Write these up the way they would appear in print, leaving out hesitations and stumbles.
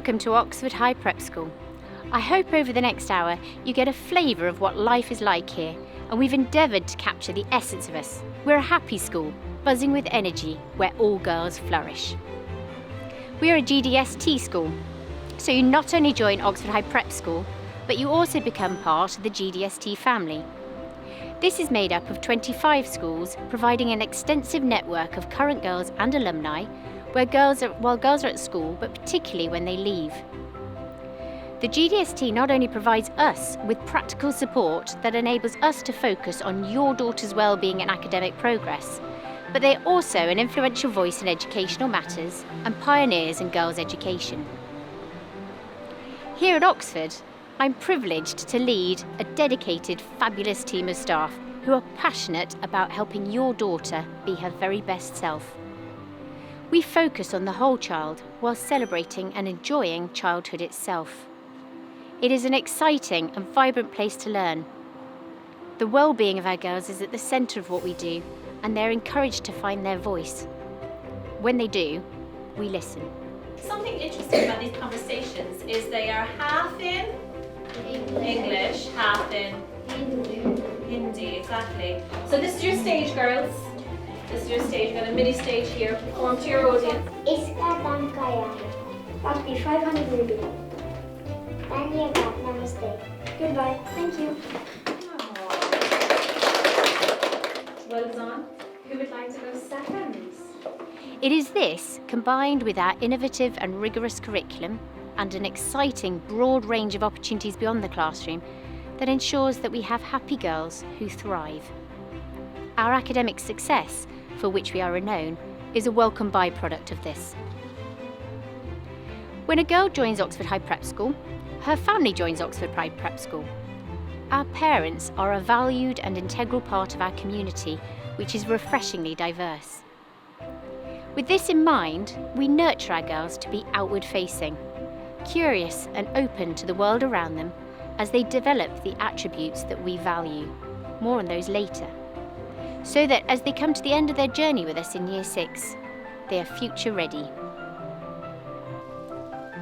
Welcome to Oxford High Prep School. I hope over the next hour you get a flavour of what life is like here, and we've endeavoured to capture the essence of us. We're a happy school, buzzing with energy, where all girls flourish. We are a GDST school, so you not only join Oxford High Prep School, but you also become part of the GDST family. This is made up of 25 schools, providing an extensive network of current girls and alumni, while girls are at school, but particularly when they leave. The GDST not only provides us with practical support that enables us to focus on your daughter's well-being and academic progress, but they're also an influential voice in educational matters and pioneers in girls' education. Here at Oxford, I'm privileged to lead a dedicated, fabulous team of staff who are passionate about helping your daughter be her very best self. We focus on the whole child while celebrating and enjoying childhood itself. It is an exciting and vibrant place to learn. The well-being of our girls is at the centre of what we do, and they're encouraged to find their voice. When they do, we listen. Something interesting about these conversations is they are half in English, half in Hindi, exactly. So this is your stage, girls. This is your stage. You've got a mini stage here. Perform to your audience. इसका दाम क्या है? आपकी 500 rupees. धन्यवाद, namaste. Goodbye. Thank you. Well done. Who would like to go second? It is this, combined with our innovative and rigorous curriculum and an exciting broad range of opportunities beyond the classroom, that ensures that we have happy girls who thrive. Our academic success, for which we are renowned, is a welcome byproduct of this. When a girl joins Oxford High Prep School, her family joins Oxford High Prep School. Our parents are a valued and integral part of our community, which is refreshingly diverse. With this in mind, we nurture our girls to be outward-facing, curious and open to the world around them as they develop the attributes that we value. More on those later. So that as they come to the end of their journey with us in Year 6, they are future ready.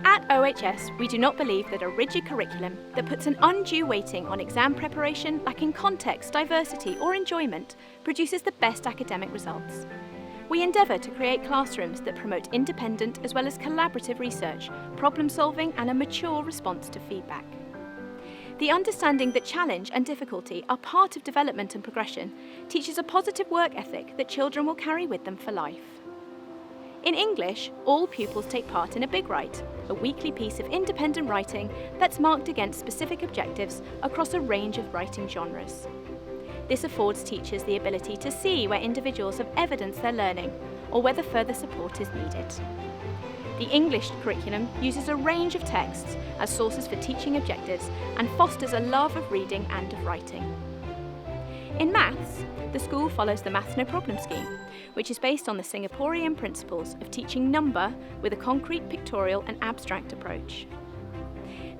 At OHS, we do not believe that a rigid curriculum that puts an undue weighting on exam preparation, lacking context, diversity or enjoyment, produces the best academic results. We endeavour to create classrooms that promote independent as well as collaborative research, problem solving and a mature response to feedback. The understanding that challenge and difficulty are part of development and progression teaches a positive work ethic that children will carry with them for life. In English, all pupils take part in a Big Write, a weekly piece of independent writing that's marked against specific objectives across a range of writing genres. This affords teachers the ability to see where individuals have evidenced their learning or whether further support is needed. The English curriculum uses a range of texts as sources for teaching objectives and fosters a love of reading and of writing. In maths, the school follows the Maths No Problem scheme, which is based on the Singaporean principles of teaching number with a concrete, pictorial and abstract approach.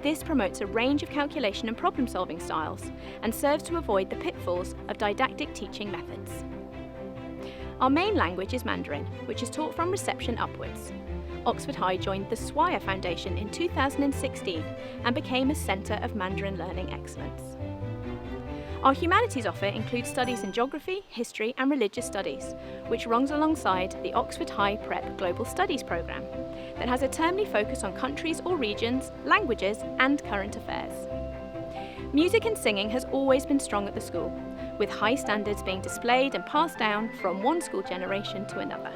This promotes a range of calculation and problem-solving styles and serves to avoid the pitfalls of didactic teaching methods. Our main language is Mandarin, which is taught from reception upwards. Oxford High joined the Swire Foundation in 2016 and became a centre of Mandarin learning excellence. Our humanities offer includes studies in geography, history and religious studies, which runs alongside the Oxford High Prep Global Studies programme that has a termly focus on countries or regions, languages and current affairs. Music and singing has always been strong at the school, with high standards being displayed and passed down from one school generation to another.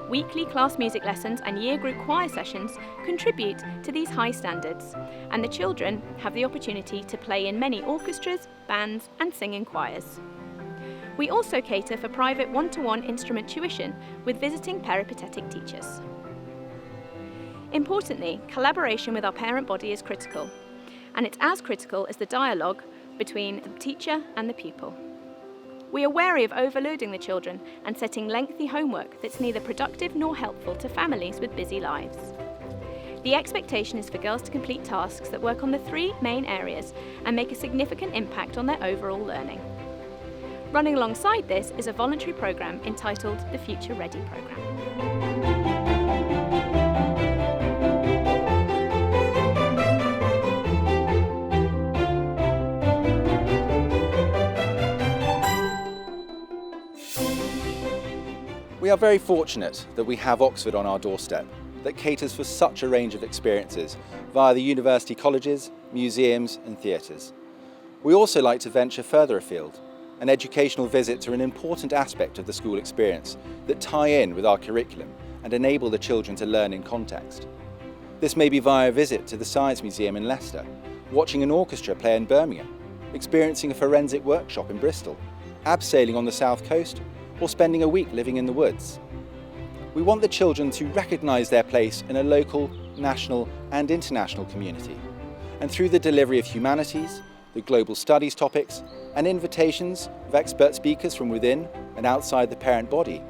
Weekly class music lessons and year group choir sessions contribute to these high standards, and the children have the opportunity to play in many orchestras, bands and sing in choirs. We also cater for private one-to-one instrument tuition with visiting peripatetic teachers. Importantly, collaboration with our parent body is critical, and it's as critical as the dialogue between the teacher and the pupil. We are wary of overloading the children and setting lengthy homework that's neither productive nor helpful to families with busy lives. The expectation is for girls to complete tasks that work on the 3 main areas and make a significant impact on their overall learning. Running alongside this is a voluntary programme entitled the Future Ready programme. We are very fortunate that we have Oxford on our doorstep that caters for such a range of experiences via the university colleges, museums and theatres. We also like to venture further afield, and educational visits are an important aspect of the school experience that tie in with our curriculum and enable the children to learn in context. This may be via a visit to the Science Museum in Leicester, watching an orchestra play in Birmingham, experiencing a forensic workshop in Bristol, abseiling on the south coast, or spending a week living in the woods. We want the children to recognise their place in a local, national and international community, and through the delivery of humanities, the global studies topics and invitations of expert speakers from within and outside the parent body,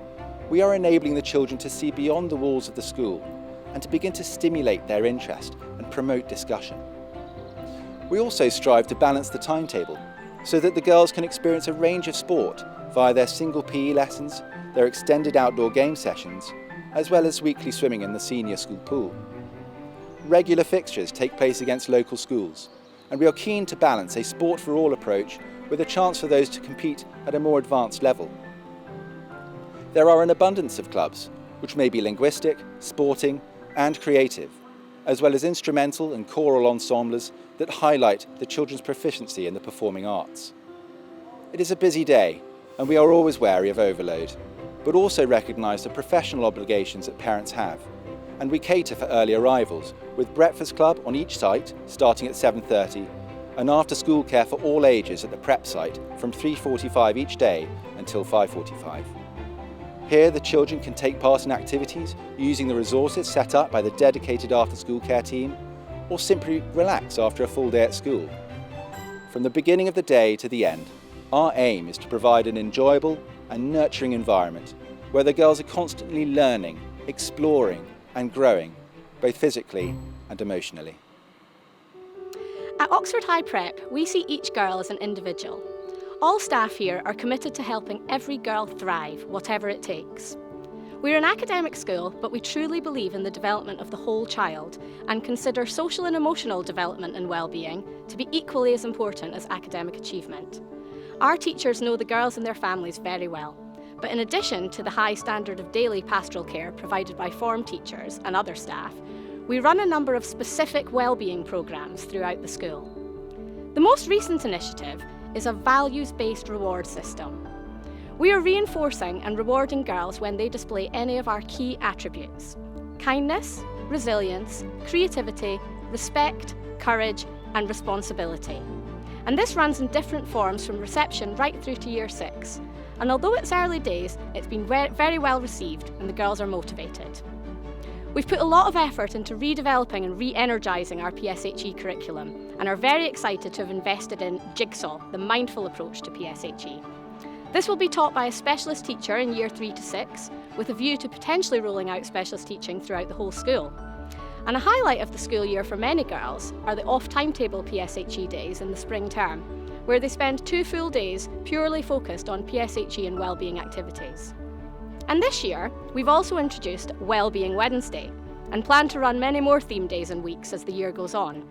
we are enabling the children to see beyond the walls of the school and to begin to stimulate their interest and promote discussion. We also strive to balance the timetable so that the girls can experience a range of sport via their single PE lessons, their extended outdoor game sessions, as well as weekly swimming in the senior school pool. Regular fixtures take place against local schools, and we are keen to balance a sport for all approach with a chance for those to compete at a more advanced level. There are an abundance of clubs, which may be linguistic, sporting and creative, as well as instrumental and choral ensembles that highlight the children's proficiency in the performing arts. It is a busy day, and we are always wary of overload, but also recognise the professional obligations that parents have, and we cater for early arrivals with breakfast club on each site starting at 7:30 and after school care for all ages at the prep site from 3:45 each day until 5:45. Here the children can take part in activities using the resources set up by the dedicated after school care team, or simply relax after a full day at school. From the beginning of the day to the end, our aim is to provide an enjoyable and nurturing environment where the girls are constantly learning, exploring and growing, both physically and emotionally. At Oxford High Prep, we see each girl as an individual. All staff here are committed to helping every girl thrive, whatever it takes. We're an academic school, but we truly believe in the development of the whole child and consider social and emotional development and well-being to be equally as important as academic achievement. Our teachers know the girls and their families very well, but in addition to the high standard of daily pastoral care provided by form teachers and other staff, we run a number of specific well-being programmes throughout the school. The most recent initiative is a values-based reward system. We are reinforcing and rewarding girls when they display any of our key attributes: kindness, resilience, creativity, respect, courage and responsibility. And this runs in different forms from reception right through to year 6. And although it's early days, it's been very well received and the girls are motivated. We've put a lot of effort into redeveloping and re-energising our PSHE curriculum and are very excited to have invested in Jigsaw, the mindful approach to PSHE. This will be taught by a specialist teacher in year 3 to 6, with a view to potentially rolling out specialist teaching throughout the whole school. And a highlight of the school year for many girls are the off-timetable PSHE days in the spring term, where they spend 2 full days purely focused on PSHE and wellbeing activities. And this year, we've also introduced Wellbeing Wednesday and plan to run many more theme days and weeks as the year goes on.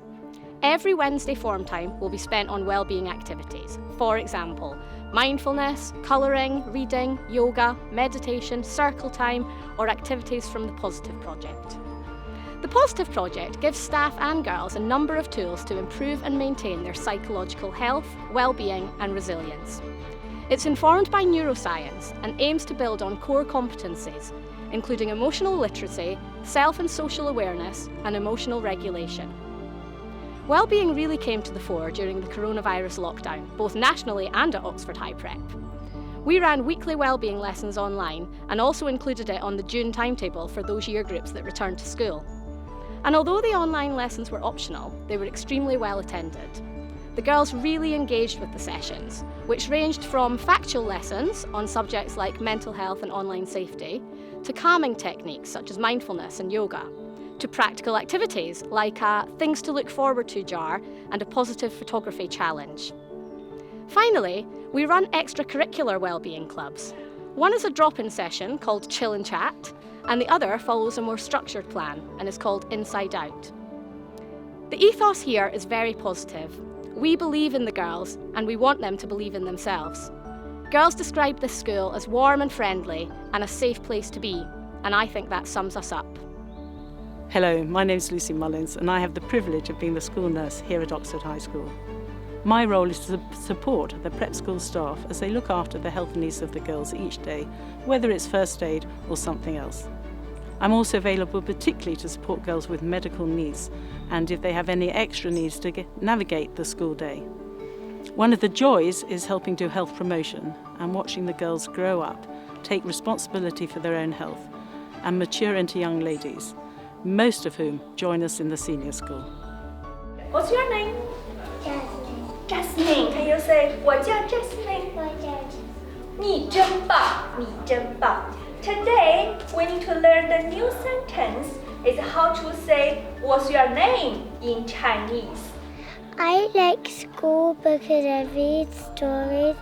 Every Wednesday form time will be spent on wellbeing activities. For example, mindfulness, colouring, reading, yoga, meditation, circle time, or activities from the Positive Project. The Positive Project gives staff and girls a number of tools to improve and maintain their psychological health, well-being and resilience. It's informed by neuroscience and aims to build on core competencies, including emotional literacy, self and social awareness, and emotional regulation. Wellbeing really came to the fore during the coronavirus lockdown, both nationally and at Oxford High Prep. We ran weekly wellbeing lessons online and also included it on the June timetable for those year groups that returned to school. And although the online lessons were optional, they were extremely well attended. The girls really engaged with the sessions, which ranged from factual lessons on subjects like mental health and online safety, to calming techniques such as mindfulness and yoga, to practical activities like a Things to Look Forward to jar and a positive photography challenge. Finally, we run extracurricular wellbeing clubs. One is a drop-in session called Chill and Chat, and the other follows a more structured plan and is called Inside Out. The ethos here is very positive. We believe in the girls and we want them to believe in themselves. Girls describe this school as warm and friendly and a safe place to be, and I think that sums us up. Hello, my name's Lucy Mullins and I have the privilege of being the school nurse here at Oxford High School. My role is to support the prep school staff as they look after the health needs of the girls each day, whether it's first aid or something else. I'm also available particularly to support girls with medical needs and if they have any extra needs to navigate the school day. One of the joys is helping do health promotion and watching the girls grow up, take responsibility for their own health and mature into young ladies, most of whom join us in the senior school. What's your name? Jasmine. Jasmine. Can you say 我叫 Jasmine? 我叫你真棒，你真棒。Today we need to learn the new sentence. Is how to say what's your name in Chinese. I like school because I read stories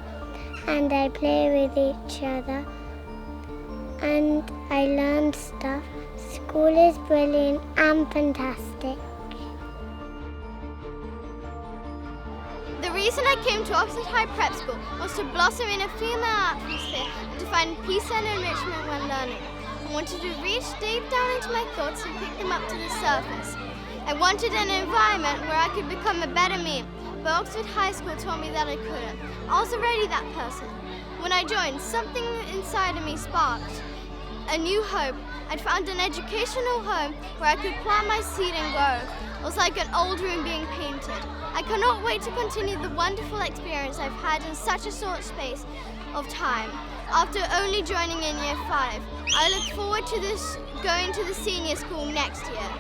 and I play with each other and I learn stuff. School is brilliant and fantastic. The reason I came to Oxford High Prep School was to blossom in a female atmosphere and to find peace and enrichment when learning. I wanted to reach deep down into my thoughts and pick them up to the surface. I wanted an environment where I could become a better me, but Oxford High School told me that I couldn't. I was already that person. When I joined, something inside of me sparked a new hope. I'd found an educational home where I could plant my seed and grow. It was like an old room being painted. I cannot wait to continue the wonderful experience I've had in such a short space of time. After only joining in Year 5, I look forward to going to the senior school next year.